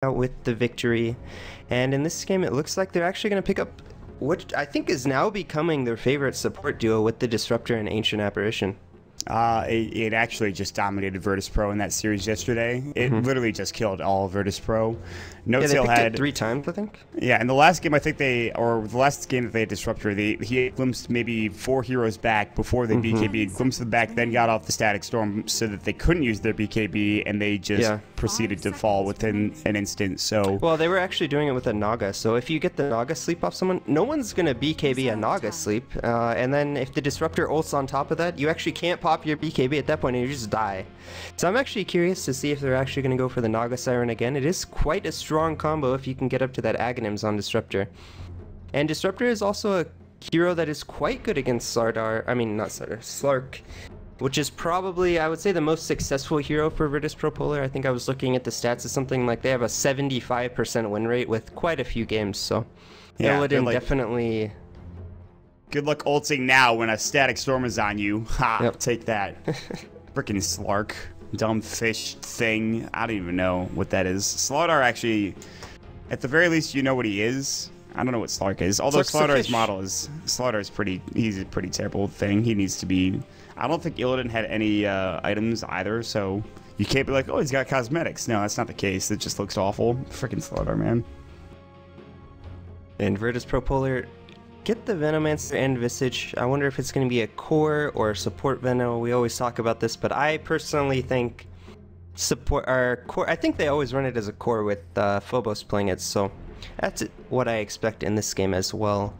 out with the victory. And in this game, it looks like they're actually going to pick up what I think is now becoming their favorite support duo with the Disruptor and Ancient Apparition. It actually just dominated Virtus.pro in that series yesterday. It literally just killed all Virtus.pro. They picked it 3 times, I think. Yeah, in the last game, I think the last game that they had Disruptor, he glimpsed maybe 4 heroes back before they BKB'd, glimpsed them back, then got off the Static Storm so that they couldn't use their BKB, and they just proceeded to fall within an instant. So well, they were actually doing it with a Naga, so if you get the Naga sleep off someone, no one's going to BKB a Naga sleep, and then if the Disruptor ults on top of that, you actually can't pop your BKB at that point and you just die. So I'm actually curious to see if they're actually going to go for the Naga Siren again. It is quite a strong combo if you can get up to that Aghanims on Disruptor. And Disruptor is also a hero that is quite good against Slark, which is probably, I would say, the most successful hero for Virtus.pro Polar. I think I was looking at the stats as something like they have a 75% win rate with quite a few games, so yeah, Illidan definitely... Good luck ulting now when a Static Storm is on you. Ha, take that. Frickin' Slark. Dumb fish thing. I don't even know what that is. Slardar actually, at the very least, you know what he is. I don't know what Slark is. Although Slardar's model is, he's a pretty terrible thing. He needs to be, I don't think Illidan had any items either, so you can't be like, oh, he's got cosmetics. No, that's not the case. It just looks awful. Frickin' Slardar, man. And Virtus.pro Polar, get the Venomancer and Visage. I wonder if it's going to be a core or a support Veno. We always talk about this, but I personally think core. I think they always run it as a core with Phobos playing it, so that's what I expect in this game as well.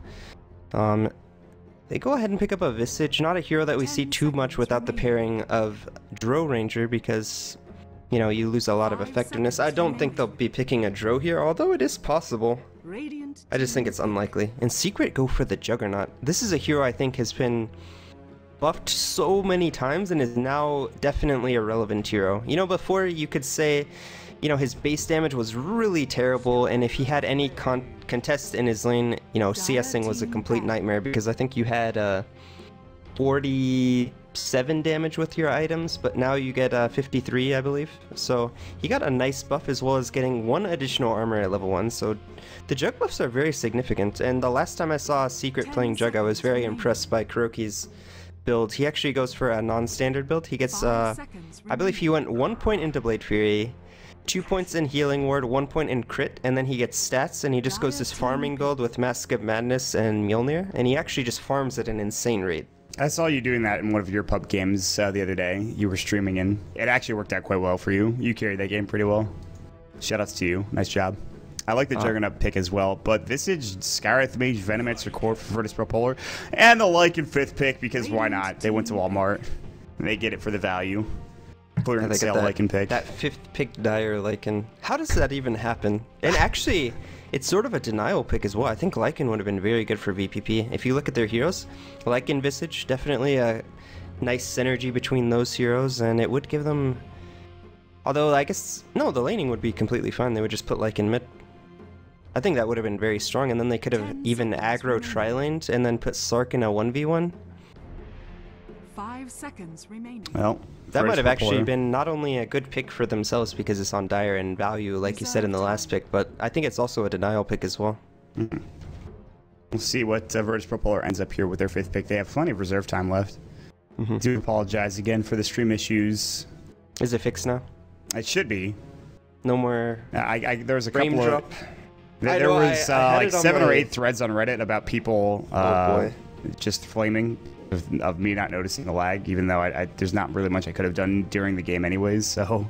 They go ahead and pick up a Visage, not a hero that we see too much without the pairing of Drow Ranger because, you know, you lose a lot of effectiveness. I don't think they'll be picking a Drow here, although it is possible. I just think it's unlikely. And Secret go for the Juggernaut. This is a hero I think has been buffed so many times and is now definitely a relevant hero. You know, before you could say, you know, his base damage was really terrible, and if he had any contest in his lane, you know, CSing was a complete nightmare because I think you had 47 damage with your items, but now you get 53, I believe. So he got a nice buff as well as getting 1 additional armor at level 1, so the Jug buffs are very significant, and the last time I saw Secret playing Jug, I was very impressed by Kuroki's build. He actually goes for a non-standard build. He gets, I believe he went 1 point into Blade Fury, 2 points in Healing Ward, 1 point in Crit, and then he gets stats, and he just goes this farming build with Mask of Madness and Mjolnir, and he actually just farms at an insane rate. I saw you doing that in one of your pub games the other day. You were streaming in. It actually worked out quite well for you. You carried that game pretty well. Shoutouts to you. Nice job. I like the Juggernaut pick as well, but Visage, Skyreth Mage, Venomancer core for Virtus.pro Polar, and the Lycan 5th pick because why not? They went to Walmart. And they get it for the value. Clearance sale Lycan pick. That 5th pick Dire Lycan. How does that even happen? And actually, it's sort of a denial pick as well. I think Lycan would have been very good for VPP. If you look at their heroes, Lycan Visage, definitely a nice synergy between those heroes, and it would give them... Although, I guess... No, the laning would be completely fine. They would just put Lycan mid. I think that would have been very strong, and then they could have even aggro tri-laned and then put Slark in a 1v1. 5 seconds remaining. Well, that might have actually been not only a good pick for themselves because it's on Dire and value, like you said in the last pick, but I think it's also a denial pick as well. We'll see what Virtus.pro Polar ends up here with their 5th pick. They have plenty of reserve time left. Do apologize again for the stream issues. Is it fixed now? It should be. No more. There was a frame couple drop. of. There was like 7 or 8 threads on Reddit about people just flaming of me not noticing the lag, even though there's not really much I could have done during the game anyways, so...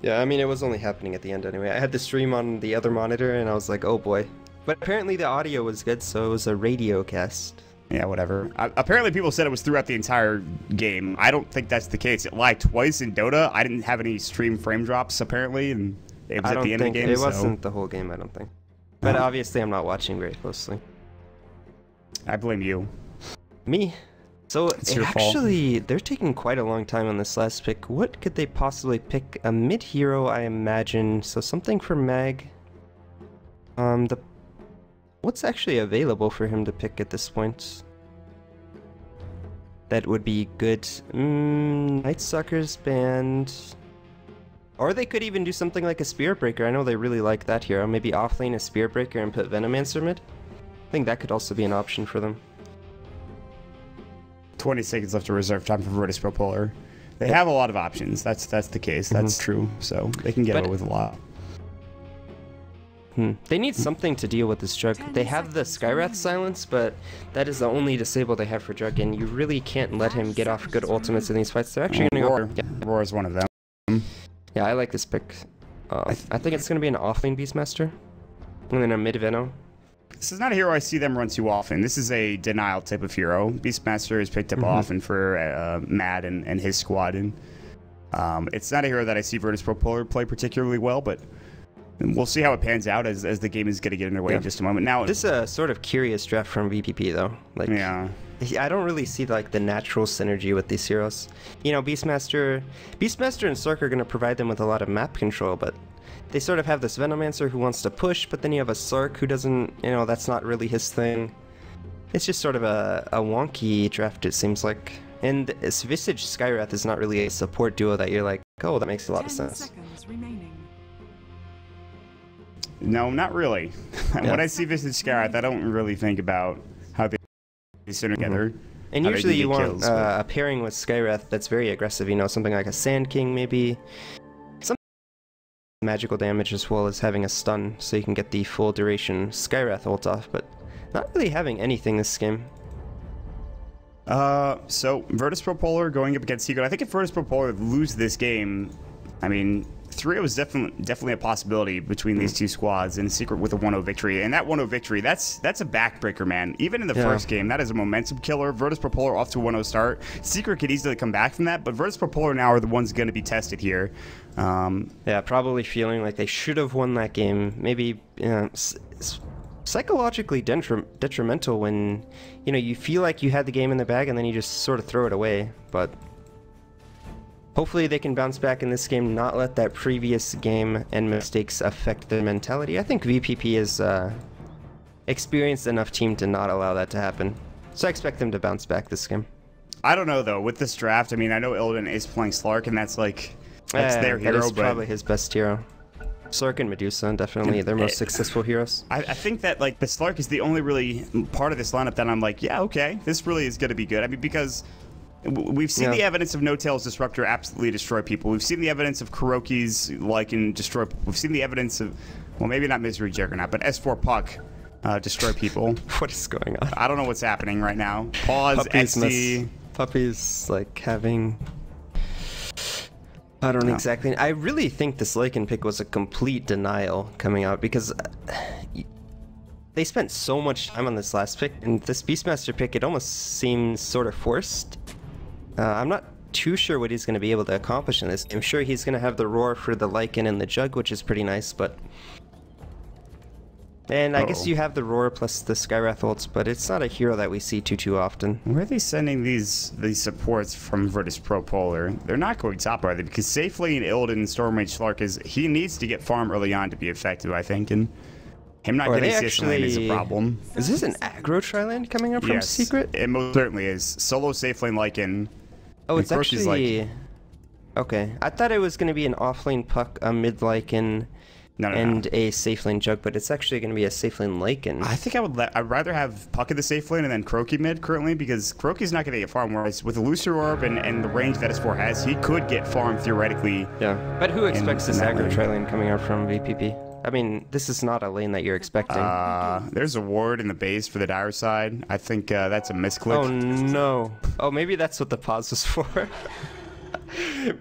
Yeah, I mean, it was only happening at the end anyway. I had the stream on the other monitor, and I was like, oh boy. But apparently the audio was good, so it was a radio cast. Yeah, whatever. Apparently people said it was throughout the entire game. I don't think that's the case. It lagged twice in Dota. I didn't have any stream frame drops, apparently, and it was at the end of the game, it wasn't the whole game, I don't think. But obviously I'm not watching very closely. I blame you. Me? So it's your actually, they're taking quite a long time on this last pick. What could they possibly pick? A mid hero, I imagine. So something for Mag. What's actually available for him to pick at this point? That would be good. Night Sucker's banned. Or they could even do something like a Spirit Breaker. I know they really like that hero. Maybe offlane a Spirit Breaker and put Venomancer mid. I think that could also be an option for them. 20 seconds left to reserve time for Virtus.pro Polar. They have a lot of options. That's the case. That's true. So they can get away with a lot. They need something to deal with this Jug. They have the Skywrath silence, but that is the only disable they have for Jug, and you really can't let him get off good ultimates in these fights. They're actually going to go... Yeah. Roar is one of them. Yeah, I like this pick. I think it's going to be an offlane Beastmaster, and then a mid Veno. This is not a hero I see them run too often. This is a denial type of hero. Beastmaster is picked up often for Mad and his squad, and it's not a hero that I see Virtus.pro Polar play particularly well, but we'll see how it pans out as the game is going to get underway in just a moment. Now, this is a sort of curious draft from VPP though. Like, yeah, I don't really see like the natural synergy with these heroes. You know, Beastmaster and Sark are going to provide them with a lot of map control, but they sort of have this Venomancer who wants to push, but then you have a Sark who doesn't, you know, that's not really his thing. It's just sort of a wonky draft, it seems like. And this Visage Skywrath is not really a support duo that you're like, oh, that makes a lot of sense. No, not really. When I see Visage Skywrath, I don't really think about how they sit together. And usually you want a pairing with Skywrath that's very aggressive, you know, something like a Sand King maybe. Some magical damage as well as having a stun so you can get the full duration Skywrath ult off, but not really having anything this game. So Virtus.pro Polar going up against Secret. I think if Virtus.pro Polar lose this game, I mean, 3-0 is definitely a possibility between these two squads, and Secret with a 1-0 victory. And that 1-0 victory, that's a backbreaker, man. Even in the first game, that is a momentum killer. Virtus.pro Polar off to a 1-0 start. Secret could easily come back from that, but Virtus.pro Polar now are the ones going to be tested here. Yeah, probably feeling like they should have won that game. Maybe, you know, psychologically detrimental when, you know, you feel like you had the game in the bag and then you just sort of throw it away. But hopefully they can bounce back in this game, not let that previous game and mistakes affect their mentality. I think VPP is experienced enough team to not allow that to happen. So I expect them to bounce back this game. I don't know, though. With this draft, I mean, I know Illidan is playing Slark, and that's like, that's their hero. That is probably his best hero. Slark and Medusa, definitely their most successful heroes. I think that, like, the Slark is the only really part of this lineup that I'm like, yeah, okay, this really is going to be good. I mean, because we've seen the evidence of No-Tail's Disruptor absolutely destroy people. We've seen the evidence of Kuroki's Lycan destroy people. We've seen the evidence of, well, maybe not Misery Juggernaut, but S4 Puck destroy people. What is going on? I don't know what's happening right now. Pause, XD. Puppy's, like, having... I don't exactly... I really think this Lycan pick was a complete denial coming out, because they spent so much time on this last pick, and this Beastmaster pick, it almost seems sort of forced. I'm not too sure what he's going to be able to accomplish in this. I'm sure he's going to have the Roar for the Lycan and the Jug, which is pretty nice, but... And I guess you have the Roar plus the Skywrath ults, but it's not a hero that we see too often. Where are they sending these supports from Virtus.pro Polar? They're not going top, are they? Because Safely and Illidan Stormrage Slark he needs to get farm early on to be effective, I think, and him not getting CS lane is a problem. Is this an aggro tri-land coming up from Secret? It most certainly is. Solo safe lane Lycan. Oh, it's actually... Okay, I thought it was going to be an offlane Puck, a mid Lycan, and a safe lane Jug, but it's actually going to be a safe lane Lycan. I think I'd rather have Puck in the safe lane and then Kuroki mid currently, because Kuroki's not going to get farm, whereas with the Looser Orb and the range that S4 has, he could get farm theoretically. Yeah, but who expects this aggro tri-lane coming out from VPP? I mean, this is not a lane that you're expecting. There's a ward in the base for the dire side. I think that's a misclick. Oh no. Oh, maybe that's what the pause was for.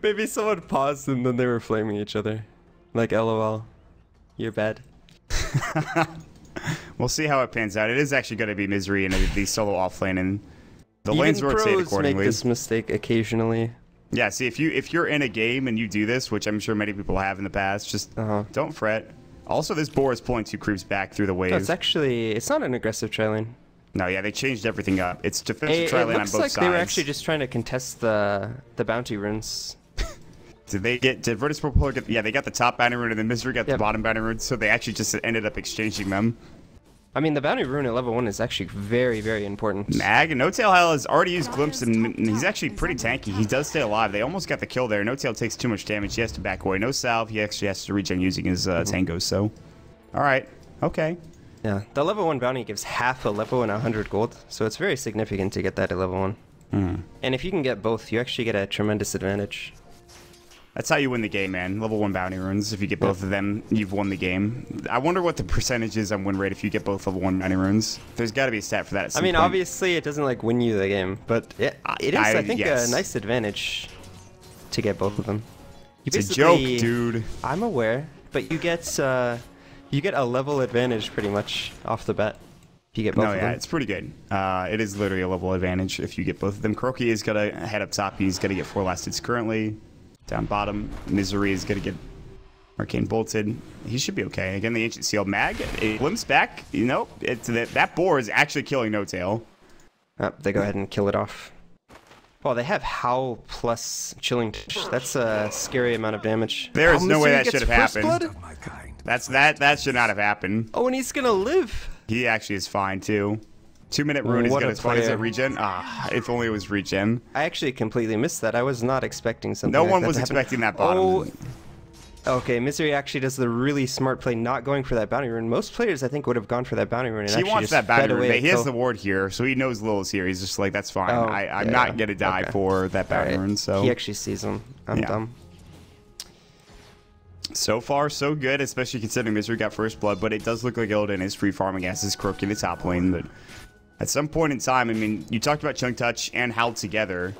Maybe someone paused and then they were flaming each other. Like, LOL. You're bad. We'll see how it pans out. It is actually going to be Misery in the solo offlane, and the lanes rotate accordingly. Make this mistake occasionally. Yeah, see, if you're in a game and you do this, which I'm sure many people have in the past, just don't fret. Also, this boar is pulling 2 creeps back through the wave. No, it's not an aggressive tri-lane. No, yeah, they changed everything up. It's defensive tri-lane on both sides. It looks like they were actually just trying to contest the bounty runes. Did Virtus.pro Polar get... Yeah, they got the top bounty rune, and then Misery got the bottom bounty rune, so they actually just ended up exchanging them. I mean, the bounty rune at level 1 is actually very, very important. Mag, No-Tail has already used Glimpse, and he's actually pretty tanky. He does stay alive. They almost got the kill there. No-Tail takes too much damage. He has to back away. No salve. He actually has to regen using his tangos, so... Alright. Okay. Yeah, the level 1 bounty gives half a level and 100 gold, so it's very significant to get that at level 1. And if you can get both, you actually get a tremendous advantage. That's how you win the game, man. Level 1 bounty runes. If you get both of them, you've won the game. I wonder what the percentage is on win rate if you get both level 1 bounty runes. There's got to be a stat for that at some point. Obviously, it doesn't, like, win you the game, but it is, I think, a nice advantage to get both of them. It's a joke, dude. I'm aware, but you get a level advantage pretty much off the bat. If you get both of them. It's pretty good. It is literally a level advantage if you get both of them. Croaky is going to head up top. He's going to get 4 last hits currently. Down bottom, Misery is going to get Arcane Bolted. He should be okay. Again, the Ancient Seal. Mag, it limps back. You know, that boar is actually killing No-Tail. They go ahead and kill it off. Well, they have Howl plus Chilling Touch. That's a scary amount of damage. There is no way that should have happened. That should not have happened. Oh, and he's going to live. He actually is fine, too. 2-minute rune is good as fun as it regen. If only it was regen. I actually completely missed that. I was not expecting something No like one that was expecting that bottom. Oh, okay, Misery actually does the really smart play not going for that bounty rune. Most players, I think, would have gone for that bounty rune. And he wants that bounty rune. He has the ward here, so he knows Lil's here. He's just like, that's fine. I'm not going to die for that bounty rune. So he actually sees him. I'm dumb. So far, so good, especially considering Misery got first blood, but it does look like Illidan is free farming as his Croak in the top lane, but at some point in time, I mean, you talked about Chunk Touch and Howl together.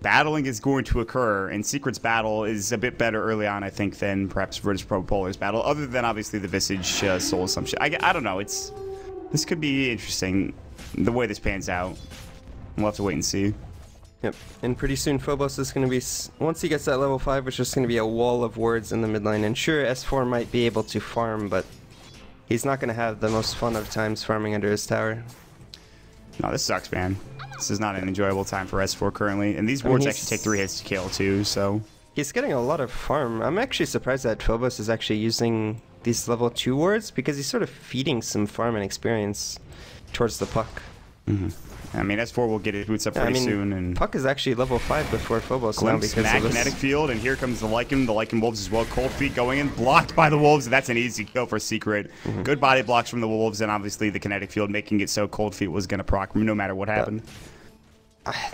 Battling is going to occur, and Secret's battle is a bit better early on, I think, than perhaps Virtus.pro Polar's battle, other than obviously the Visage Soul Assumption. I don't know, this could be interesting, the way this pans out. We'll have to wait and see. Yep, and pretty soon Phobos is going to be, once he gets that level 5, it's just going to be a wall of wards in the mid lane. And sure, S4 might be able to farm, but he's not going to have the most fun of times farming under his tower. No, this sucks, man. This is not an enjoyable time for S4 currently. And these wards actually take 3 hits to kill, too, so... He's getting a lot of farm. I'm actually surprised that Phobos is actually using these level 2 wards, because he's sort of feeding some farm and experience towards the Puck. I mean, S4 will get his boots up pretty soon. And Puck is actually level 5 before Phobos now because of this. Kinetic Field, and here comes the Lycan Wolves as well. Cold Feet going in, blocked by the Wolves, and that's an easy kill for Secret. Good body blocks from the Wolves, and obviously the Kinetic Field making it so Cold Feet was going to proc no matter what happened.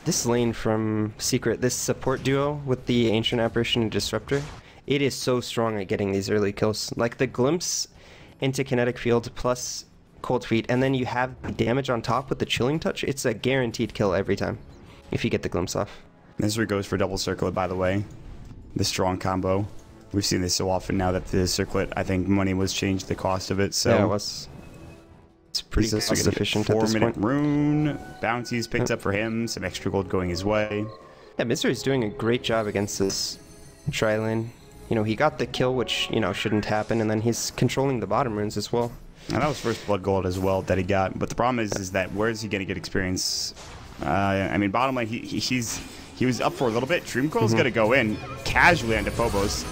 This lane from Secret, this support duo with the Ancient Apparition and Disruptor, it is so strong at getting these early kills. Like the Glimpse into Kinetic Field plus Cold Feet, and then you have the damage on top with the Chilling Touch. It's a guaranteed kill every time if you get the Glimpse off. Misery goes for double circlet, by the way. The strong combo. We've seen this so often now that the circlet, I think money was changed the cost of it. So yeah, it was. It's pretty cost efficient at this point. 4-minute rune. Bounties picked up for him. Some extra gold going his way. Yeah, Misery's doing a great job against this tri lane. You know, he got the kill, which, you know, shouldn't happen, and then he's controlling the bottom runes as well. And that was first blood gold as well that he got. But the problem is that where is he going to get experience? I mean, bottom line, he was up for a little bit. Dream Coil's going to go in casually onto Phobos.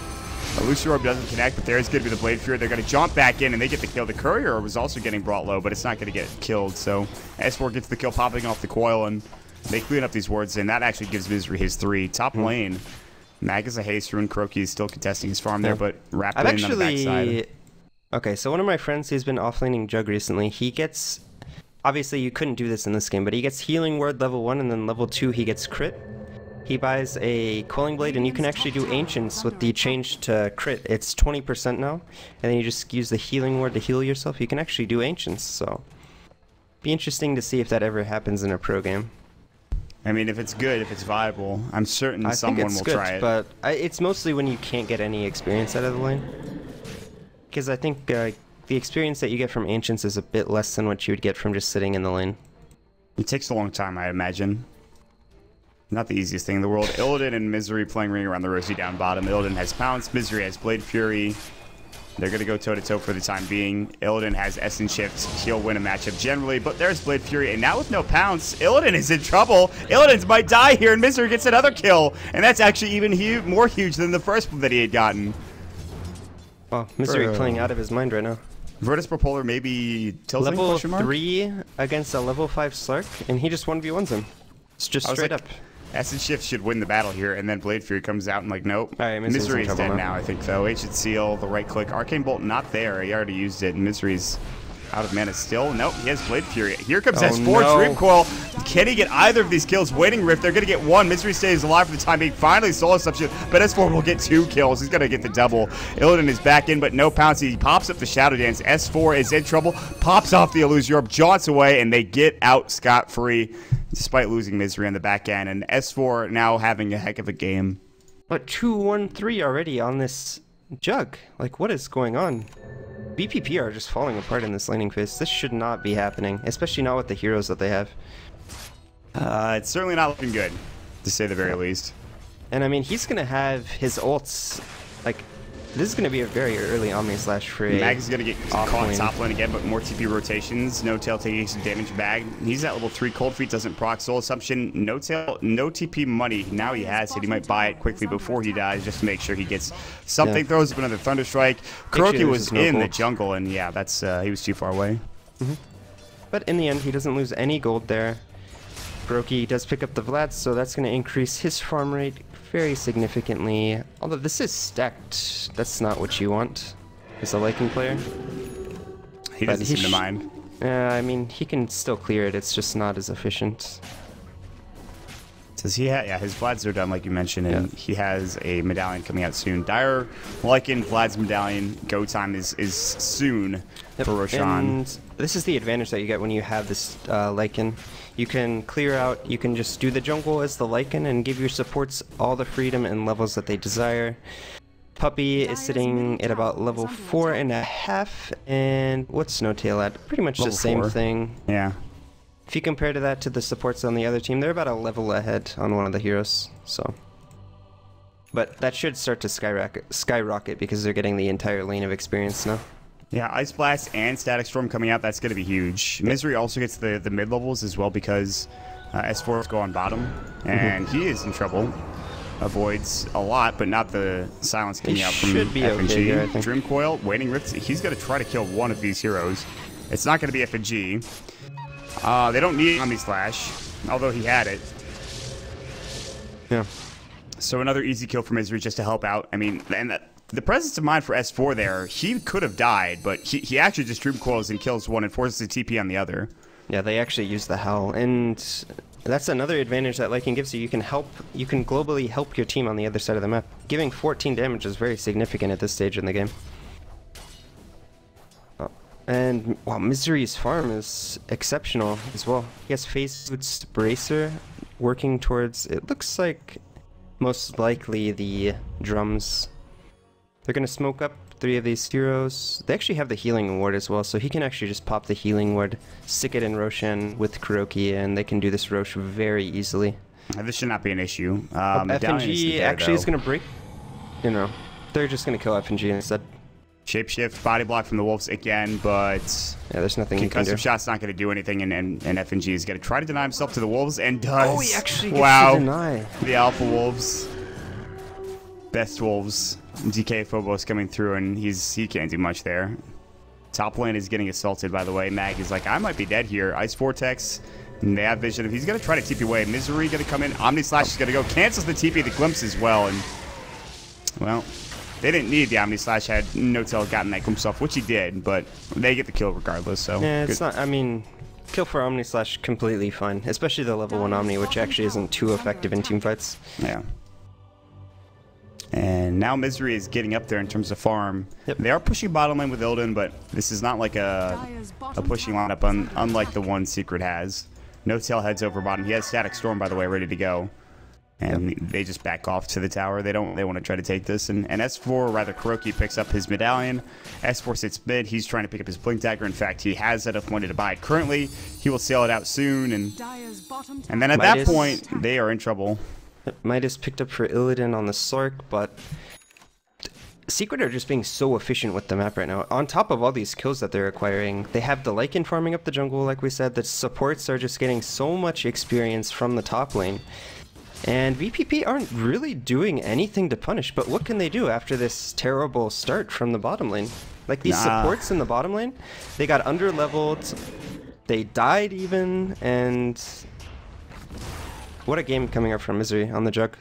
Lucian Orb doesn't connect, but there's going to be the Blade Fury. They're going to jump back in, and they get the kill. The Courier was also getting brought low, but it's not going to get killed. So S4 gets the kill popping off the coil, and they clean up these wards, and that actually gives Misery his 3. Top lane, Mag is a haste rune. Croaky is still contesting his farm there, but rapidly on the backside. Okay, so one of my friends, he's been offlaning Jug recently. He gets, obviously you couldn't do this in this game, but he gets Healing Word level 1, and then level 2 he gets Crit. He buys a Quelling Blade, and you can actually do Ancients with the change to Crit. It's 20% now, and then you just use the Healing Word to heal yourself. You can actually do Ancients, so be interesting to see if that ever happens in a pro game. I mean, if it's good, if it's viable, I'm certain someone will try it. But it's mostly when you can't get any experience out of the lane. Because I think the experience that you get from Ancients is a bit less than what you would get from just sitting in the lane. It takes a long time, I imagine. Not the easiest thing in the world. Illidan and Misery playing Ring Around the Rosie down bottom. Illidan has Pounce, Misery has Blade Fury. They're going to go toe-to-toe for the time being. Illidan has Essence Shift. He'll win a matchup generally, but there's Blade Fury, and now with no Pounce, Illidan is in trouble. Illidan might die here, and Misery gets another kill, and that's actually even more huge than the first one that he had gotten. Wow, Misery playing out of his mind right now. Virtus.pro maybe tilting level question mark? 3 against a level 5 Slark, and he just 1v1s him. It's just straight like, up. Acid Shift should win the battle here, and then Blade Fury comes out and like, nope. All right, Misery is dead now. now, I think, though. H should seal, the right click. Arcane Bolt not there. He already used it, and Misery's out of mana still. Nope, he has Blade Fury. Here comes S4, no. Dream Coil. Can he get either of these kills? Waiting Rift, they're going to get one. Misery stays alive for the time being. Finally, Soul Assumption, but S4 will get 2 kills. He's going to get the double. Illidan is back in, but no pounce. He pops up the Shadow Dance. S4 is in trouble, pops off the Illusion Orb, jaunts away, and they get out scot-free, despite losing Misery on the back end. And S4 now having a heck of a game. But 2-1-3 already on this Jug. Like, what is going on? BPP are just falling apart in this laning phase. This should not be happening, especially not with the heroes that they have. It's certainly not looking good, to say the very least. And I mean, he's going to have his ults, like, this is going to be a very early Omni Slash for a Mag is going to get caught top lane again, but more TP rotations. No Tail taking some damage back. He's at level 3. Cold Feet doesn't proc. Soul Assumption. No Tail, no TP money. Now he has it. He might buy it quickly before he dies just to make sure he gets something. Yeah. Throws up another Thunderstrike. Kuroki was in the jungle, and yeah, that's he was too far away. But in the end, he doesn't lose any gold there. Kuroki does pick up the Vlad, so that's going to increase his farm rate very significantly. Although this is stacked, that's not what you want as a Lycan player. He doesn't seem to mind. I mean, he can still clear it, it's just not as efficient. Does he have, yeah, his Vlads are done, like you mentioned, and he has a medallion coming out soon. Dire, Lycan, Vlad's medallion, go time is soon for Roshan. And this is the advantage that you get when you have this Lycan. You can clear out, you can just do the jungle as the Lycan and give your supports all the freedom and levels that they desire. Puppy is sitting at about level 4.5, and what's Snowtail at? Pretty much level the same 4. thing. Yeah. If you compare to that to the supports on the other team, they're about a level ahead on one of the heroes, so. But that should start to skyrocket because they're getting the entire lane of experience now. Yeah, Ice Blast and Static Storm coming out, that's going to be huge. Misery also gets the mid-levels as well because S4's go on bottom, and he is in trouble. Avoids a lot, but not the silence coming out from FNG. Okay, Dream Coil, Waiting Rift, he's going to try to kill one of these heroes. It's not going to be FNG. They don't need Omni Slash, although he had it. Yeah. So another easy kill for Misery just to help out. I mean, and the presence of mind for S4 there, he could have died, but he actually just Dream Coils and kills one and forces a TP on the other. Yeah, they actually use the Howl, and that's another advantage that Lycan gives you. You can globally help your team on the other side of the map. Giving 14 damage is very significant at this stage in the game. And wow, Misery's farm is exceptional as well. He has Phase Boost Bracer working towards, it looks like, most likely the drums. They're going to smoke up 3 of these heroes. They actually have the healing ward as well, so he can actually just pop the healing ward, stick it in Roshan with Kuroki, and they can do this Rosh very easily. This should not be an issue. FNG actually is going to break. You know, they're just going to kill FNG instead. Shapeshift, body block from the Wolves again, but yeah, there's nothing you can do. Concussive shot's not going to do anything, and FNG is going to try to deny himself to the Wolves, and does. Oh, he actually gets to deny. The Alpha Wolves. Best Wolves. DK Phobos coming through, and he can't do much there. Top lane is getting assaulted, by the way. Mag is like, I might be dead here. Ice Vortex, and they have vision. He's going to try to TP away. Misery going to come in. Omni Slash is going to go. Cancels the TP, the Glimpse as well, and, well, they didn't need the Omni Slash had No-Tail gotten that Glimpse off, which he did, but they get the kill regardless, so. Yeah, it's not, I mean, kill for Omni Slash completely fine, especially the level 1 Omni, which actually isn't too effective in team fights. Yeah. And now Misery is getting up there in terms of farm. Yep. They are pushing bottom lane with Illidan, but this is not like a pushing lineup unlike the one Secret has. No-Tail heads over bottom. He has Static Storm, by the way, ready to go. And they just back off to the tower. They want to try to take this. And S4, rather Kuroki, picks up his medallion. S4 sits mid. He's trying to pick up his Blink Dagger. In fact, he has enough money to buy it currently. He will sail it out soon. And then at that point, they are in trouble. Midas picked up for Illidan on the Slark, but Secret are just being so efficient with the map right now. On top of all these kills that they're acquiring, they have the Lycan farming up the jungle, like we said. The supports are just getting so much experience from the top lane. And VPP aren't really doing anything to punish, but what can they do after this terrible start from the bottom lane? Like these supports in the bottom lane, they got under-leveled, they died even, and what a game coming up from Misery on the jug.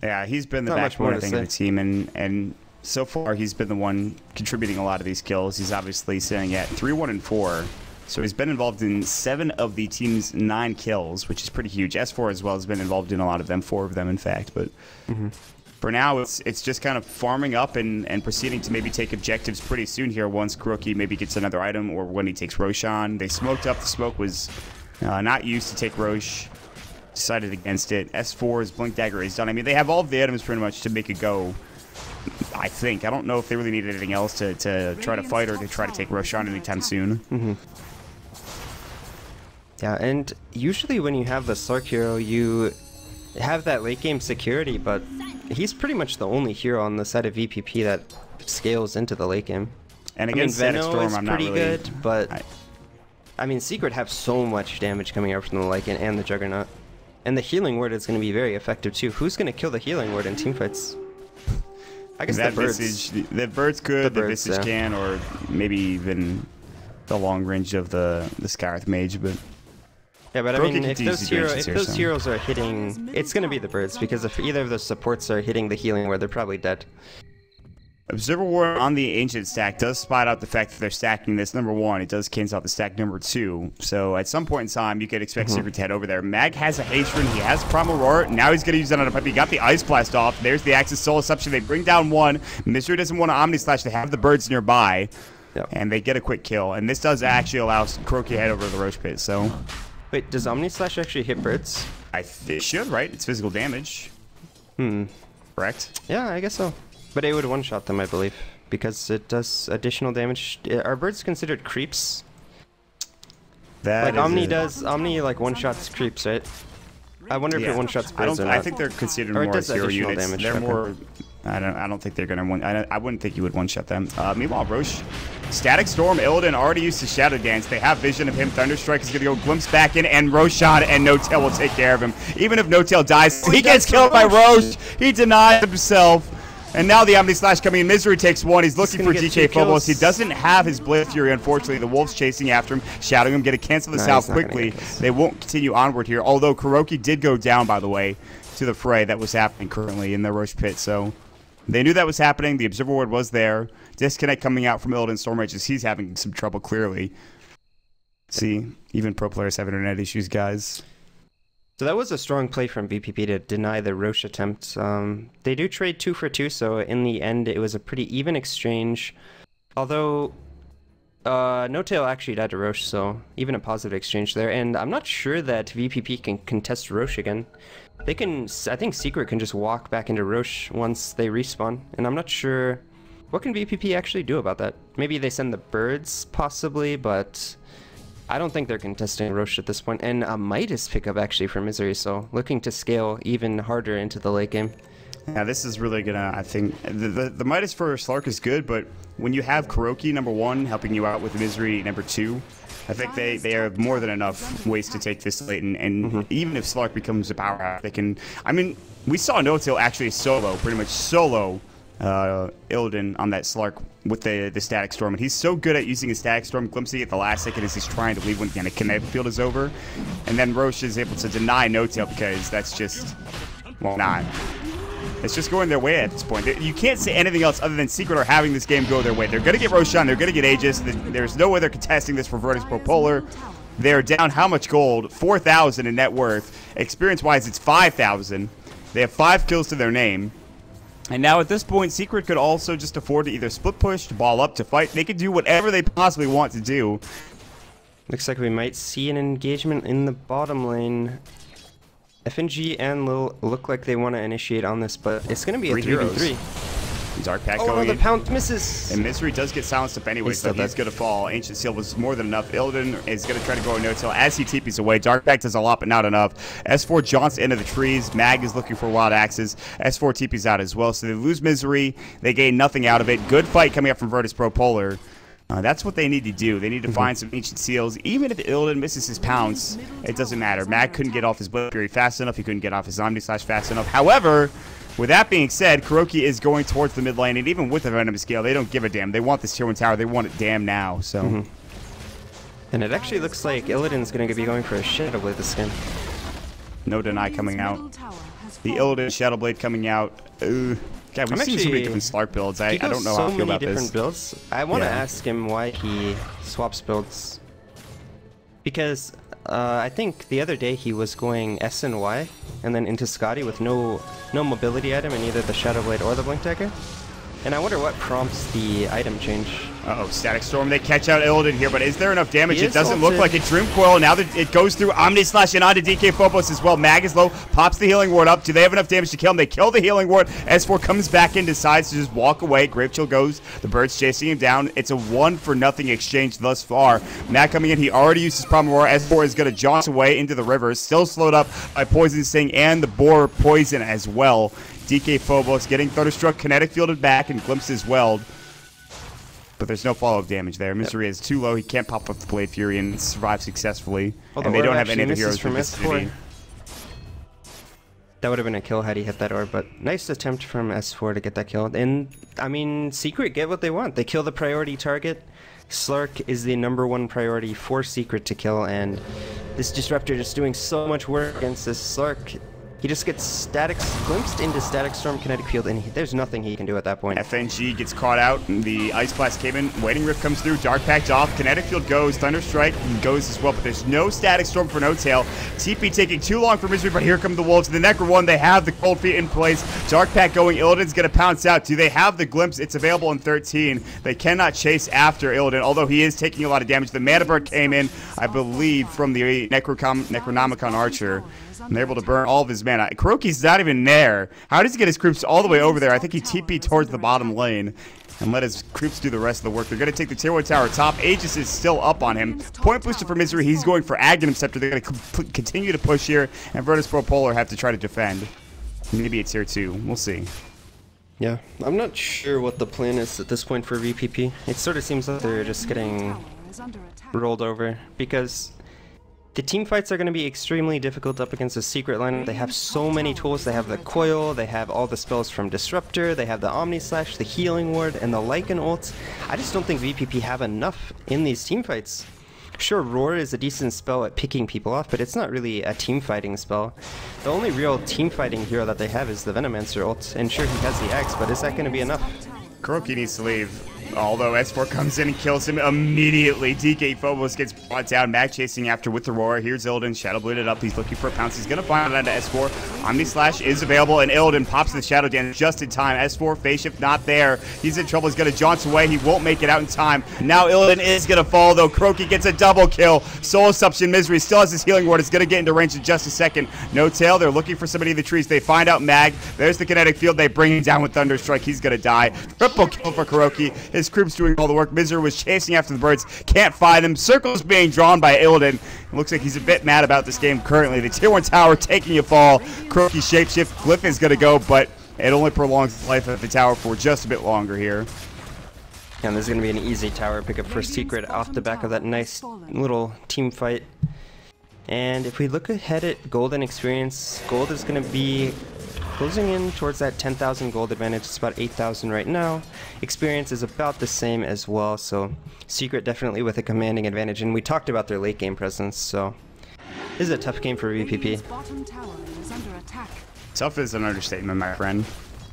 Yeah, he's been the backbone, I think, of the team, and so far he's been the one contributing a lot of these kills. He's obviously sitting at 3-1-4. So he's been involved in 7 of the team's 9 kills, which is pretty huge. S4 as well has been involved in a lot of them, 4 of them in fact. But for now, it's just kind of farming up and proceeding to maybe take objectives pretty soon here once Kuroki maybe gets another item or when he takes Roshan. They smoked up. The smoke was not used to take Rosh. Decided against it. S4's Blink Dagger is done. I mean, they have all of the items pretty much to make it go, I think. I don't know if they really need anything else to try to fight or to try to take Roshan anytime soon. Yeah, and usually when you have the Slark hero, you have that late game security, but he's pretty much the only hero on the side of VPP that scales into the late game. And against Static Storm, I'm not really good, but I mean, Secret have so much damage coming out from the Lycan and the Juggernaut. And the Healing Ward is going to be very effective too. Who's going to kill the Healing Ward in teamfights? I guess that the birds. The birds could, the Visage can, or maybe even the long range of the Scarith Mage, but... Yeah, but I mean, if those heroes are hitting, it's going to be the birds, because if either of those supports are hitting the healing where they're probably dead. Observer War on the Ancient stack does spot out the fact that they're stacking this. Number 1, it does cancel out the stack number 2. So at some point in time, you could expect Secret to head over there. Mag has a Hatred, he has Primal Roar. Now he's going to use that on a pipe. He got the Ice Blast off. There's the Axis Soul Assumption. They bring down 1. Misery doesn't want to Omni Slash. They have the birds nearby. Yep. And they get a quick kill. And this does actually allow Kuroki to head over to the Rosh Pit. So... Wait, does Omni Slash actually hit birds? It should, right? It's physical damage. Correct? Yeah, I guess so. But it would one-shot them, I believe, because it does additional damage. Are birds considered creeps? That like Omni like one-shots creeps, right? I wonder if it one-shots birds or not. I think they're considered more as hero units. Damage. They're more... I don't think they're gonna one. I wouldn't think you would one-shot them. Meanwhile, Rosh, Static Storm, Illidan already used to Shadow Dance. They have vision of him. Thunderstrike is gonna go glimpse back in, and Roshan and No-Tail will take care of him. Even if No-Tail dies, he gets killed by Rosh. He denies himself. And now the Omni Slash coming in. Misery takes 1. He's looking for DK Phobos. He doesn't have his Blade Fury, unfortunately. The Wolves chasing after him, shadowing him. Gonna cancel this out quickly. They won't continue onward here. Although Kuroki did go down, by the way, to the fray that was happening currently in the Rosh Pit. So they knew that was happening. The Observer Ward was there. Disconnect coming out from Illidan Stormrage as he's having some trouble, clearly. See, even pro players have internet issues, guys. So that was a strong play from VPP to deny the Rosh attempt. They do trade 2 for 2, so in the end it was a pretty even exchange. Although No-Tail actually died to Rosh, so even a positive exchange there. And I'm not sure that VPP can contest Rosh again. They can, I think Secret can just walk back into Rosh once they respawn. And I'm not sure, what can VPP actually do about that? Maybe they send the birds, possibly, but I don't think they're contesting Rosh at this point. And a Midas pickup actually for Misery, so looking to scale even harder into the late game. Yeah, this is really gonna, I think, the Midas for Slark is good, but when you have Kuroki, number 1, helping you out with Misery, number 2, I think they have more than enough ways to take this late, and even if Slark becomes a powerhouse, they can, I mean, we saw No-Tail actually solo, pretty much solo Illidan on that Slark with the Static Storm, and he's so good at using his Static Storm, glimpsing at the last second as he's trying to leave when the kinetic field is over, and then Rosh is able to deny No-Tail because that's just, well, not. It's just going their way at this point. You can't say anything else other than Secret are having this game go their way. They're going to get Roshan. They're going to get Aegis. There's no way they're contesting this for Virtus.pro Polar. They're down how much gold? 4,000 in net worth. Experience-wise, it's 5,000. They have 5 kills to their name. And now at this point, Secret could also just afford to either split push, to ball up, to fight. They could do whatever they possibly want to do. Looks like we might see an engagement in the bottom lane. FNG and Lil look like they want to initiate on this, but it's going to be a 3v3. Dark Pack going. Oh, the Pounce misses. And Misery does get silenced up anyway, so he's going to fall. Ancient Seal was more than enough. Illidan is going to try to go on No-Tail as he TPs away. Dark Pack does a lot, but not enough. S4 jaunts into the trees. Mag is looking for Wild Axes. S4 TPs out as well, so they lose Misery. They gain nothing out of it. Good fight coming up from Virtus.pro Polar. That's what they need to do. They need to find some ancient seals. Even if Illidan misses his pounce, it doesn't matter. Mag couldn't get off his Blade Fury fast enough. He couldn't get off his Omni Slash fast enough. However, with that being said, KuroKy is going towards the mid lane, and even with the Venomous Scale, they don't give a damn. They want this tier 1 tower. They want it damn now. So, And it actually looks like Illidan's going to be going for a Shadow Blade this game. no deny coming out. The Illidan Shadow Blade coming out. God, we've seen so many different Slark builds. I don't know how I feel about this. Builds. I want to ask him why he swaps builds. Because I think the other day he was going S and Y, and then into Scotty with no mobility item in either the Shadow Blade or the Blink Dagger. And I wonder what prompts the item change. Uh-oh, Static Storm. They catch out Illidan here, but is there enough damage? It doesn't look like it. Dream Coil, now that it goes through Omni Slash and onto DK Phobos as well. Mag is low, pops the Healing Ward up. Do they have enough damage to kill him? They kill the Healing Ward. S4 comes back in, decides to just walk away. Grave Chill goes. The Bird's chasing him down. It's a 1-for-0 exchange thus far. Mag coming in. He already used his Primal Roar. S4 is going to jaunt away into the river. Still slowed up by Poison Sting and the Boar Poison as well. DK Phobos getting Thunderstruck, Kinetic Fielded back, and Glimpse as well. But there's no follow-up damage there. Misery is too low. He can't pop up the Blade Fury and survive successfully. And they don't have any of the heroes from this city. That would have been a kill had he hit that orb, but nice attempt from S4 to get that kill. And, I mean, Secret get what they want. They kill the priority target. Slark is the #1 priority for Secret to kill, and this Disruptor just doing so much work against this Slark. He just gets glimpsed into Static Storm, Kinetic Field, and there's nothing he can do at that point. FNG gets caught out. The Ice Blast came in. Waiting Rift comes through. Dark Pact off. Kinetic Field goes. Thunder Strike goes as well, but there's no Static Storm for No Tail. TP taking too long for Misery, but here come the Wolves. The Necro one, they have the Cold Feet in place. Dark Pact going. Illidan's going to pounce out. Do they have the Glimpse? It's available in 13. They cannot chase after Illidan, although he is taking a lot of damage. The Mana Burn came in, I believe, from the Necronomicon Archer. And they're able to burn all of his mana. KuroKy's not even there. How does he get his creeps all the way over there? I think he TP'd towards the bottom lane and let his creeps do the rest of the work. They're going to take the tier 1 tower top. Aegis is still up on him. Point booster for Misery. He's going for Aghanim Scepter. They're going to continue to push here, and Virtus.pro Polar have to try to defend. Maybe it's tier 2. We'll see. Yeah, I'm not sure what the plan is at this point for VPP. It sort of seems like they're just getting rolled over, because the team fights are going to be extremely difficult up against the Secret line. They have so many tools. They have the Coil, they have all the spells from Disruptor, they have the Omni Slash, the Healing Ward, and the Lycan ults. I just don't think VPP have enough in these team fights. Sure, Roar is a decent spell at picking people off, but it's not really a team fighting spell. The only real team fighting hero that they have is the Venomancer ult, and sure, he has the Axe, but is that going to be enough? KuroKy needs to leave. Although S4 comes in and kills him immediately. DK Phobos gets brought down. Mag chasing after with the Roar. Here's Illidan. Shadow Bladed up. He's looking for a pounce. He's going to find it onto S4. Omni Slash is available, and Illidan pops the Shadow Dance just in time. S4, phase shift not there. He's in trouble. He's going to jaunt away. He won't make it out in time. Now Illidan is going to fall, though. KuroKy gets a double kill. Soul Assumption. Misery still has his Healing Ward. It's going to get into range in just a second. No Tail. They're looking for somebody in the trees. They find out Mag. There's the Kinetic Field. They bring him down with Thunder Strike. He's going to die. Triple kill for KuroKy. His creeps doing all the work. Misery was chasing after the birds. Can't find them. Circles being drawn by Illidan. It looks like he's a bit mad about this game currently. The tier 1 tower taking a fall. KuroKy shapeshift. Glyph is going to go, but it only prolongs the life of the tower for just a bit longer here. And there's going to be an easy tower pickup for Secret off the back of that nice little team fight. And if we look ahead at Golden Experience, Gold is going to be closing in towards that 10,000 gold advantage. It's about 8,000 right now. Experience is about the same as well, so Secret definitely with a commanding advantage. And we talked about their late game presence, so this is a tough game for VPP. Tough is an understatement, my friend.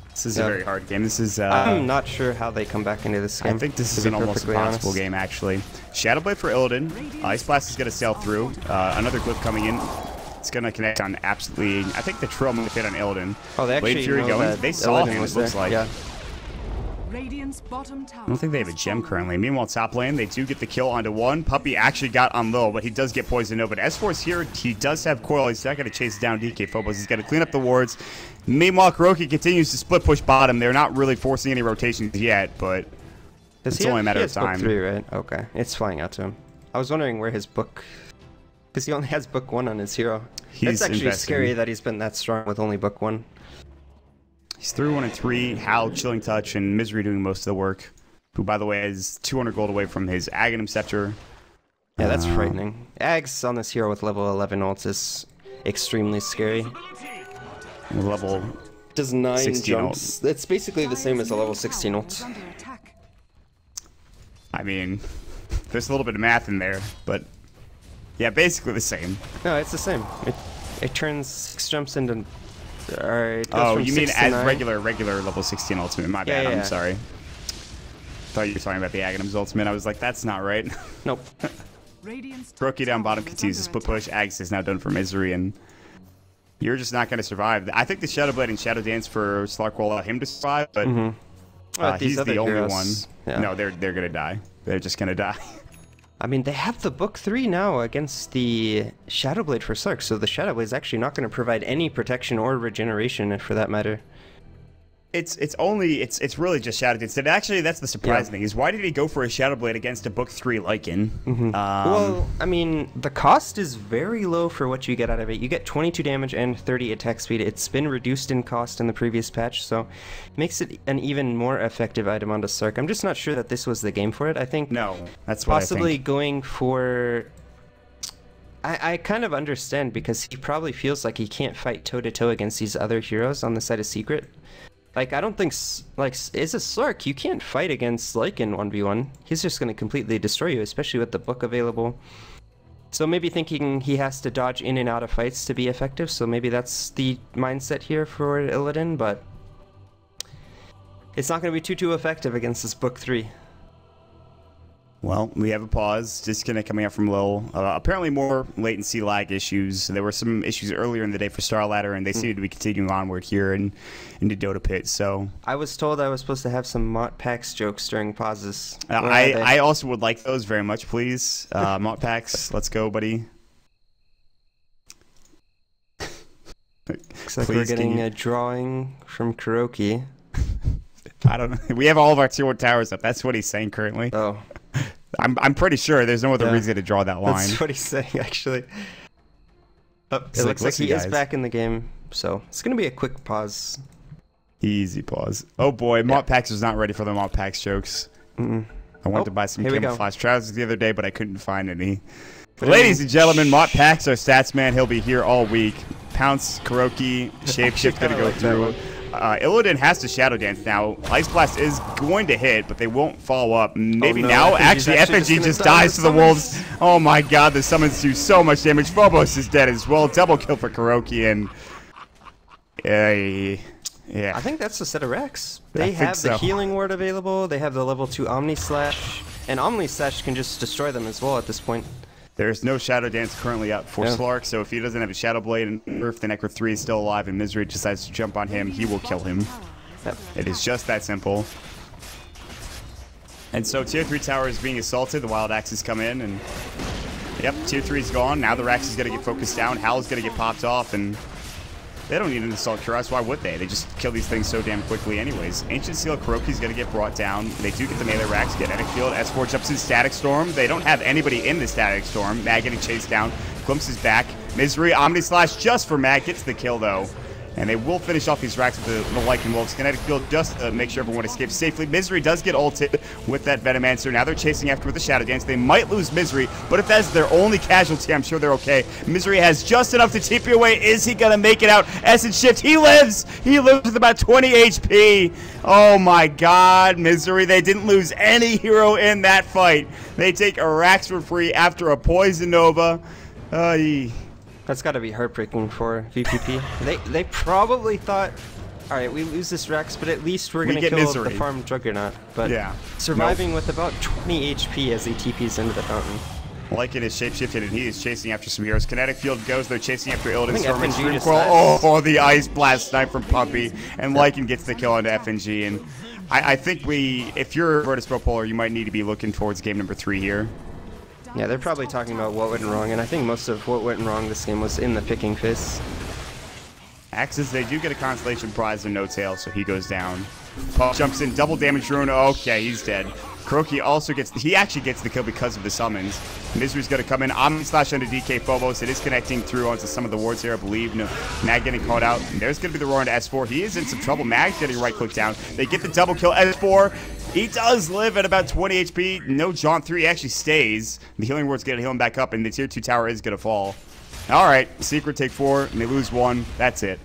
This is a very hard game. This is. I'm not sure how they come back into this game. I think this is an almost impossible game, actually. Shadow Blade for Illidan. Ice Blast is going to sail through. Another Glyph coming in. It's going to connect on absolutely. I think the Trill might fit on Illidan. Oh, they actually Blade Fury going. They saw him, it looks like. Yeah. I don't think they have a gem currently. Meanwhile, top lane, they do get the kill onto one. Puppey actually got on low, but he does get poisoned over. But S4's here. He does have Coil. He's not going to chase down DK Phobos. He's got to clean up the wards. Meanwhile, KuroKy continues to split push bottom. They're not really forcing any rotations yet, but it's only a matter of time. Book 3, right? Okay. It's flying out to him. I was wondering where his book... Because he only has book 1 on his hero. It's actually scary that he's been that strong with only book 1. He's through 1 and 3. Howl, Chilling Touch, and Misery doing most of the work. who, by the way, is 200 gold away from his Aghanim Scepter. Yeah, that's frightening. Ags on this hero with level 11 ults is extremely scary. Level does 9 16 jumps. It's basically the same as a level 16 ult. I mean, there's a little bit of math in there, but yeah, basically the same. No, it's the same. It turns 6 jumps into... It goes oh, from you mean 6 to as 9. regular level 16 ultimate? My bad, Yeah. I'm sorry. Thought you were talking about the Aghanim's ultimate. I was like, that's not right. Nope. Brokey down bottom continues to split push. Ags is now done for Misery, and you're just not going to survive. I think the Shadow Blade and Shadow Dance for Slark will allow him to survive, but he's the only one. Yeah. No, they're going to die. They're just going to die. I mean, they have the book 3 now against the Shadow Blade for Slark, so the Shadow Blade is actually not going to provide any protection or regeneration, for that matter. It's really just Shadow Dance. And actually, that's the surprising thing, is why did he go for a Shadow Blade against a book 3 Lycan? Well, I mean, the cost is very low for what you get out of it. You get 22 damage and 30 attack speed. It's been reduced in cost in the previous patch, so it makes it an even more effective item onto Slark. I'm just not sure that this was the game for it. I think that's what possibly I think. Going for... I kind of understand, because he probably feels like he can't fight toe-to-toe against these other heroes on the side of Secret. Like, I don't think, like, as a Slark, you can't fight against Lycan 1v1. He's just going to completely destroy you, especially with the book available. So maybe thinking he has to dodge in and out of fights to be effective, so maybe that's the mindset here for Illidan, but it's not going to be too effective against this book 3. Well, we have a pause. Disconnect coming out from Lil. Apparently more latency lag issues. There were some issues earlier in the day for Starladder, and they seem to be continuing onward here into Dota Pit. So I was told I was supposed to have some Mott Packs jokes during pauses. I also would like those very much, please. Mott Packs, let's go, buddy. Looks like we're getting a drawing from Kuroki. I don't know. We have all of our tier 1 towers up. That's what he's saying currently. Oh. I'm pretty sure there's no other reason to draw that line. That's what he's saying, actually. Oh, it looks like he is back in the game, so it's going to be a quick pause. Easy pause. Oh boy, Mott Packs was not ready for the Mott Packs jokes. I wanted to buy some camouflage trousers the other day, but I couldn't find any. Ladies and gentlemen, Mott Packs, our stats man. He'll be here all week. Pounce, Kuroki, Shapeshift going to go through. Illidan has to Shadow Dance now. Ice Blast is going to hit, but they won't follow up. Maybe now. Actually, FNG just dies to the Wolves. Oh my god, the summons do so much damage. Phobos is dead as well. Double kill for Kuroki, and yeah. I think that's a set of Rex. They have the healing ward available. They have the level 2 Omni Slash, and Omni Slash can just destroy them as well at this point. There's no Shadow Dance currently up for Slark, so if he doesn't have a Shadow Blade, and if the Necro 3 is still alive and Misery decides to jump on him, he will kill him. It is just that simple. And so Tier 3 tower is being assaulted. The Wild Axes come in, and yep, Tier 3 is gone. Now the Rax is going to get focused down. Hal is going to get popped off, and they don't need an Assault Cuirass. Why would they? They just kill these things so damn quickly anyways. Ancient Seal Kuroki is going to get brought down. They do get the melee Rax, get Kinetic Field. S4 jumps in Static Storm. They don't have anybody in the Static Storm. Mag getting chased down. Glimpse is back. Misery, Omni Slash just for Mag. Gets the kill though. And they will finish off these racks with the Lycan Wolves. Kinetic Field just to make sure everyone escapes safely. Misery does get ulted with that Venomancer. Now they're chasing after with the Shadow Dance. They might lose Misery, but if that's their only casualty, I'm sure they're okay. Misery has just enough to TP away. Is he going to make it out? Essence Shift. He lives. He lives with about 20 HP. Oh my god, Misery. They didn't lose any hero in that fight. They take a Rax for free after a Poison Nova. That's got to be heartbreaking for VPP. They probably thought, all right, we lose this Rex, but at least we're going to kill the farm Juggernaut. But surviving with about 20 HP as he TPs into the fountain. Lycan is shapeshifted, and he is chasing after some heroes. Kinetic Field goes. They're chasing after Illidan. Oh, the Ice Blast snipe from Puppy. And Lycan gets the kill onto FNG. And I think if you're Virtus.pro player, you might need to be looking towards game number 3 here. Yeah, they're probably talking about what went wrong, and I think most of what went wrong this game was in the picking fists. Axes, they do get a constellation prize and no tail, so he goes down. Puck jumps in, double damage rune. Okay, he's dead. Kuroki also he actually gets the kill because of the summons. Misery's going to come in. Omni Slash onto DK Phobos. It is connecting through onto some of the wards here, I believe. No, Mag getting called out. There's going to be the roar into S4. He is in some trouble. Mag's getting right click down. They get the double kill. S4, he does live at about 20 HP. No Jaunt 3 actually stays. The healing ward's going to heal him back up, and the tier 2 tower is going to fall. All right, Secret take 4, and they lose 1. That's it.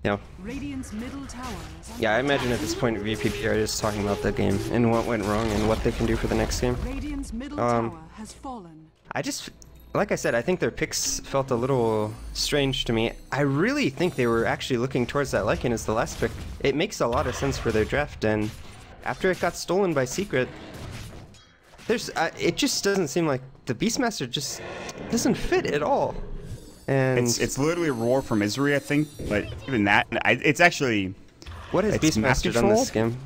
Yeah. Radiant's middle tower is under Yeah, I imagine at this point VPP are just talking about the game and what went wrong and what they can do for the next game. Radiant's middle tower has fallen. I just, like I said, I think their picks felt a little strange to me. I really think they were actually looking towards that Lycan as the last pick. It makes a lot of sense for their draft, and after it got stolen by Secret, there's it just doesn't seem like the Beastmaster just doesn't fit at all. And it's literally a roar from Misery, I think, but even that, it's actually... What has Beastmaster done this game?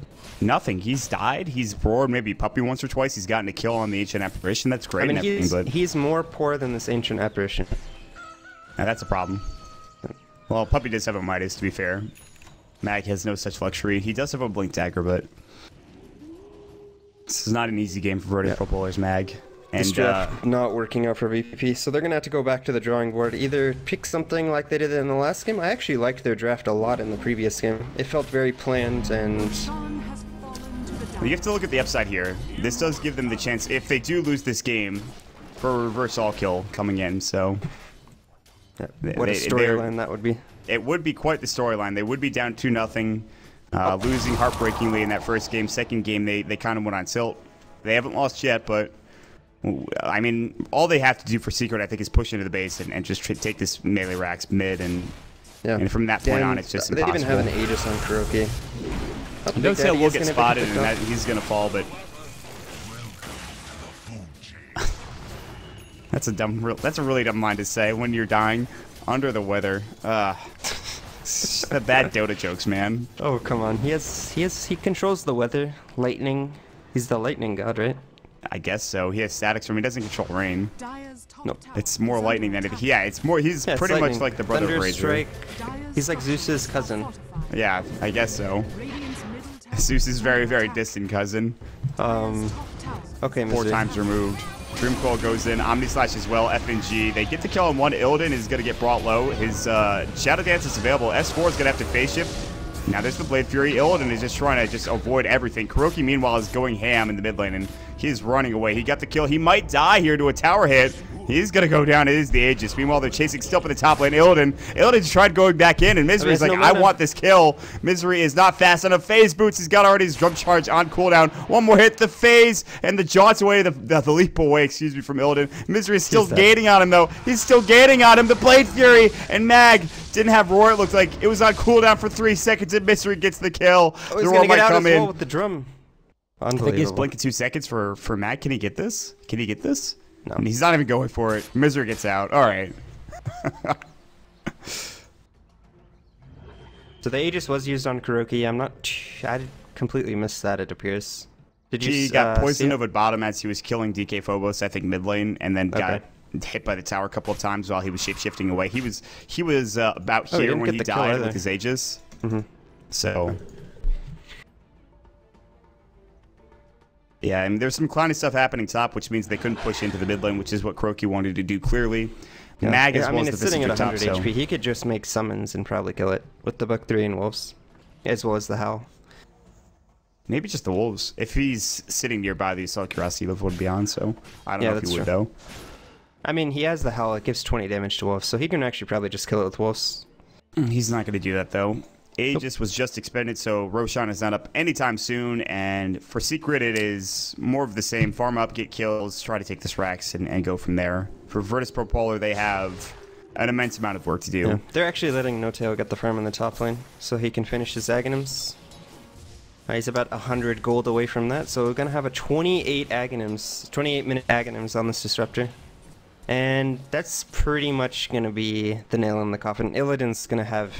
Nothing. He's died. He's roared maybe Puppy once or twice. He's gotten a kill on the Ancient Apparition. That's great. I mean, he's more poor than this Ancient Apparition. Now, that's a problem. Well, Puppy does have a Midas, to be fair. Mag has no such luxury. He does have a Blink Dagger, but... This is not an easy game for Virtus.pro bowlers, Mag. This draft not working out for VPP, so they're going to have to go back to the drawing board. Either pick something like they did in the last game. I actually liked their draft a lot in the previous game. It felt very planned, and... You have to look at the upside here. This does give them the chance, if they do lose this game, for a reverse all kill coming in, so... Yeah, what a storyline that would be. It would be quite the storyline. They would be down 2-0, losing heartbreakingly in that first game. Second game, they kind of went on tilt. They haven't lost yet, but... I mean, all they have to do for Secret, I think, is push into the base and just take this melee racks mid, and from that point on, it's just impossible. They even have an Aegis on Kuroki. No tail will get spotted, and he's going to fall, but... That's a really dumb line to say when you're dying under the weather. The bad Dota jokes, man. Oh, come on. He controls the weather, lightning. He's the lightning god, right? I guess so. He has statics from him. He doesn't control rain. Nope. It's more lightning than it. Yeah, it's more. He's pretty lightning. Much like the brother of Razor. He's like Zeus's cousin. Yeah, I guess so. Zeus's very, very distant cousin. Okay, 4 times removed. Dreamcoil goes in. Omni Slash as well. FNG. They get to kill him. One. Illidan is going to get brought low. His Shadow Dance is available. S4 is going to have to phase shift. Now there's the Blade Fury. Illidan is just trying to avoid everything. Kuroki, meanwhile, is going ham in the mid lane, and he's running away. He got the kill. He might die here to a tower hit. He's going to go down. It is the Aegis. Meanwhile, they're chasing still up in the top lane. Illidan's tried going back in, and Misery's like, I want this kill. Misery is not fast enough. Phase boots. He's got already his drum charge on cooldown. One more hit. The phase, and the jaunts away, the leap away, excuse me, from Illidan. Misery is still gating on him, though. He's still gating on him. The Blade Fury, and Mag didn't have roar. It looked like it was on cooldown for 3 seconds, and Misery gets the kill. Oh, the roar might come in with the drum. I think he's blinking 2 seconds for Mag. Can he get this? Can he get this? No. And he's not even going for it. Misery gets out. All right. So the Aegis was used on Kuroki. I completely missed that, it appears. Did you He got poisoned over at bottom as he was killing DK Phobos, I think, mid lane, and then got hit by the tower a couple of times while he was shape-shifting away. He was about here when he died with his Aegis. So... Yeah, and there's some clowny stuff happening top, which means they couldn't push into the mid lane, which is what Kuroki wanted to do clearly. Yeah. Mag as well as the sitting at 100 top, HP. He could just make summons and probably kill it with the Buck 3 and Wolves, as well as the Howl. Maybe just the Wolves. If he's sitting nearby, the Assault Curiosity level would be on, so I don't know if he would, though. I mean, he has the Howl. It gives 20 damage to Wolves, so he can actually probably just kill it with Wolves. He's not going to do that, though. Aegis was just expended, so Roshan is not up anytime soon, and for Secret, it is more of the same. Farm up, get kills, try to take this Rax, and go from there. For Virtus.pro Polar, they have an immense amount of work to do. Yeah. They're actually letting No-Tail get the farm in the top lane, so he can finish his Aghanims. He's about 100 gold away from that, so we're going to have a 28-minute Aghanims on this Disruptor. And that's pretty much going to be the nail in the coffin. Illidan's going to have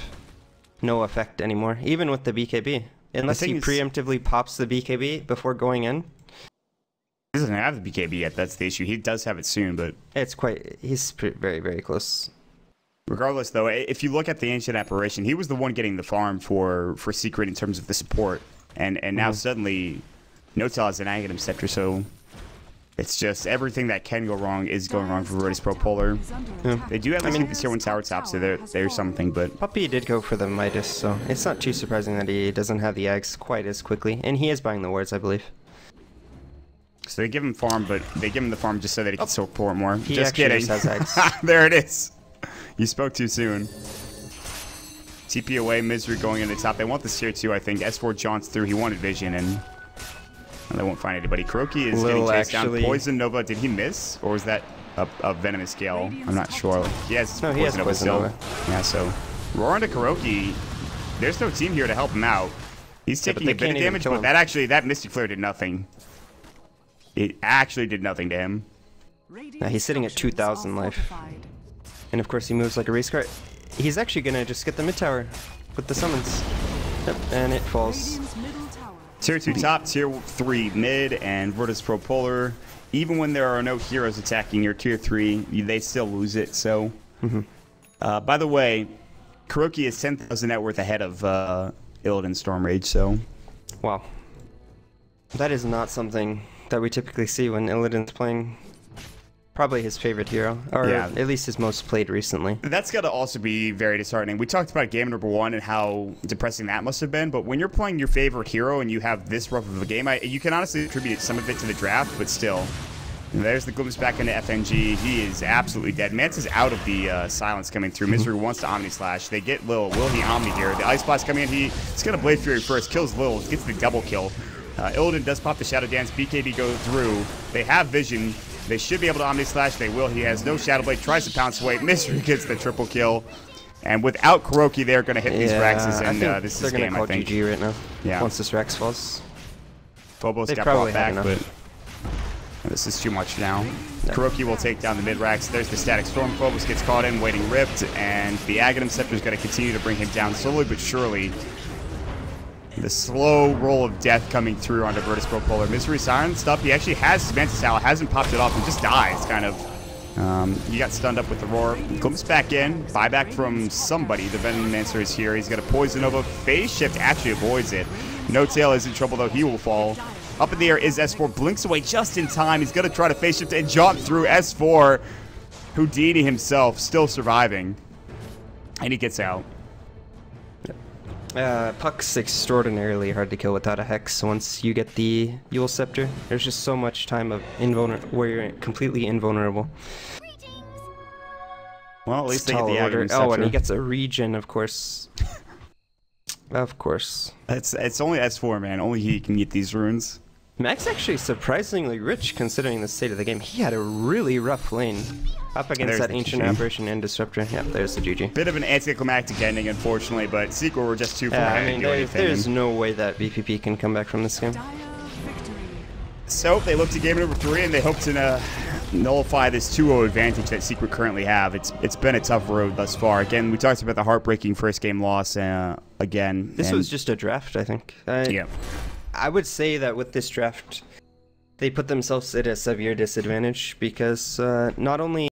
no effect anymore, even with the BKB. Unless he preemptively pops the BKB before going in. He doesn't have the BKB yet, that's the issue. He does have it soon, but... He's very, very close. Regardless, though, if you look at the Ancient Apparition, he was the one getting the farm for Secret in terms of the support. And now suddenly, Notel has an Aghanim Scepter, so it's just everything that can go wrong is going wrong for Virtus.pro Polar. Yeah. They do at least get the tier 1 tower top, so there's something, but... Puppy did go for the Midas, so it's not too surprising that he doesn't have the Ags quite as quickly. And he is buying the wards, I believe. So they give him farm, but they give him the farm just so that he can support more. He just kidding. Just has Ags. There it is. You spoke too soon. TP away, Misery going in the top. They want the tier 2, I think. S4 jaunts through. He wanted vision, and they won't find anybody. Kuroki is getting chased down. Poison Nova, did he miss? Or was that a venomous scale? I'm not sure. He has Poison Nova still. Yeah, so roar into Kuroki. There's no team here to help him out. He's taking a bit of damage, but that Mystic Flare did nothing. It actually did nothing to him. Now he's sitting at 2,000 life. And of course he moves like a race car. He's actually gonna just get the mid tower with the summons. Yep, and it falls. Tier 2 top, tier 3 mid, and Virtus.pro Polar. Even when there are no heroes attacking your tier 3, they still lose it, so... by the way, Kuroki is 10,000 net worth ahead of Illidan Stormrage, so... Wow. That is not something that we typically see when Illidan's playing probably his favorite hero, or at least his most played recently. That's got to also be very disheartening. We talked about game number 1 and how depressing that must have been, but when you're playing your favorite hero and you have this rough of a game, you can honestly attribute some of it to the draft, but still. And there's the glimpse back into FNG. He is absolutely dead. Mance is out of the silence coming through. Misery wants to Omni Slash. They get Lil. Will he Omni here? The Ice Blast coming in. He's going to Blade Fury first. Kills Lil. Gets the double kill. Illidan does pop the Shadow Dance. BKB goes through. They have vision. They should be able to Omni Slash. They will. He has no Shadow Blade. Tries to pounce away. Misery gets the triple kill. And without Kuroki, they're going to hit these Raxes. And this is game, I think. They're going to call GG right now. Yeah. Once this Rax falls. Phobos got brought back, but this is too much now. No. Kuroki will take down the mid-Rax. There's the Static Storm. Phobos gets caught in, waiting ripped. And the Aghanim Scepter is going to continue to bring him down slowly but surely. The slow roll of death coming through onto Virtus.pro Polar. Misery Siren stuff. He actually has Mantis Owl, hasn't popped it off, and just dies, kind of. He got stunned up with the roar. Comes back in. Buyback from somebody. The Venomancer is here. He's got a Poison Nova. Phase Shift actually avoids it. No Tail is in trouble, though. He will fall. Up in the air is S4. Blinks away just in time. He's going to try to Phase Shift and jump through S4. Houdini himself still surviving. And he gets out. Puck's extraordinarily hard to kill without a Hex once you get the Yule Scepter. There's just so much time of where you're completely invulnerable. Well, at least they get the Aghanim Scepter. Oh, and he gets a regen, of course. Of course. It's only S4, man. Only he can get these runes. Mac's actually surprisingly rich considering the state of the game. He had a really rough lane. Up against that Ancient Apparition and Disruptor. Yep, there's the GG. Bit of an anticlimactic ending, unfortunately, but Secret were just too far ahead to do anything. There's no way that VPP can come back from this game. So, they look to game number 3, and they hope to nullify this 2-0 advantage that Secret currently have. It's been a tough road thus far. Again, we talked about the heartbreaking first game loss again. This was just a draft, I think. Yeah. I would say that with this draft, they put themselves at a severe disadvantage because not only